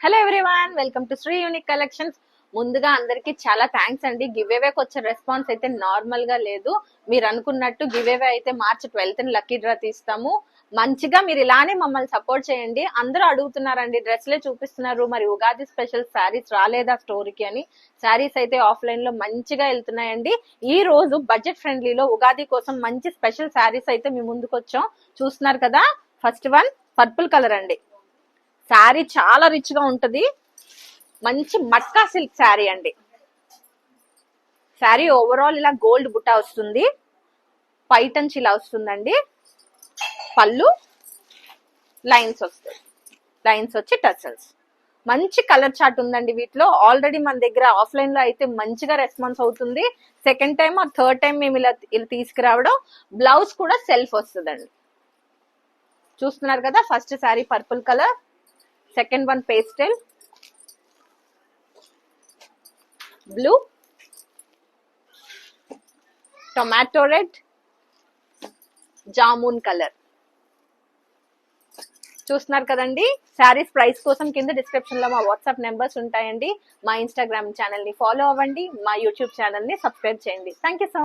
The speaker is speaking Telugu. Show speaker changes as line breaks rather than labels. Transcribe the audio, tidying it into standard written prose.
Hello everyone, welcome to Shri unique collections. ముందుగా అందరికి చాలా థ్యాంక్స్ అండి. గివ్ అవేకి వచ్చే రెస్పాన్స్ అయితే నార్మల్ గా లేదు. మీరు అనుకున్నట్టు గివ్ అవే అయితే మార్చ్ 12th లక్కీ డ్రా తీస్తాము. మంచిగా మీరు ఇలానే మమ్మల్ని సపోర్ట్ చేయండి. అందరూ అడుగుతున్నారండి, డ్రెస్లే చూపిస్తున్నారు, మరి ఉగాది స్పెషల్ శారీస్ రాలేదా స్టోరీకి అని. శారీస్ అయితే ఆఫ్లైన్ లో మంచిగా వెళ్తున్నాయండి. ఈ రోజు బడ్జెట్ ఫ్రెండ్లీలో ఉగాది కోసం మంచి స్పెషల్ శారీస్ అయితే మీ ముందుకు వచ్చాం. చూస్తున్నారు కదా, ఫస్ట్ వన్ పర్పుల్ కలర్ అండి. శారీ చాలా రిచ్ గా ఉంటది. మంచి మట్కా సిల్క్ శారీ అండి. శారీ ఓవరాల్ ఇలా గోల్డ్ బుట్ట వస్తుంది. పైటంచి ఇలా వస్తుందండి. పళ్ళు లైన్స్ వస్తాయి. లైన్స్ వచ్చి టసల్స్. మంచి కలర్ చార్ట్ ఉందండి వీటిలో. ఆల్రెడీ మన దగ్గర ఆఫ్లైన్ లో అయితే మంచిగా రెస్పాన్స్ అవుతుంది. Second time or third time మేము ఇలా తీసుకురావడం. బ్లౌజ్ కూడా సెల్ఫ్ వస్తుందండి. చూస్తున్నారు కదా, first sari purple colour, second one pastel blue, tomato red, jamun colour. చూస్తున్నారు కదండి. శారీస్ ప్రైస్ కోసం కింద డిస్క్రిప్షన్ లో మా వాట్సాప్ నెంబర్స్ ఉంటాయండి. మా ఇన్స్టాగ్రామ్ ఛానల్ ని ఫాలో అవ్వండి. మా యూట్యూబ్ ఛానల్ ని సబ్స్క్రైబ్ చేయండి. Thank you so much.